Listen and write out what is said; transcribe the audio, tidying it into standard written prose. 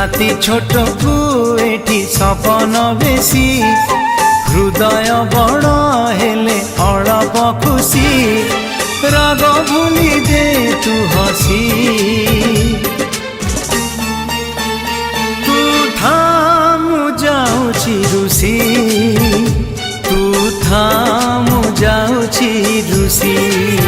राति छोट को एठी सपन बेसी हृदय बड़ हेले अड़प खुशी राग भूली दे तू हसी तू थामु जाऊची रुसी तू थामु जाऊची रुसी।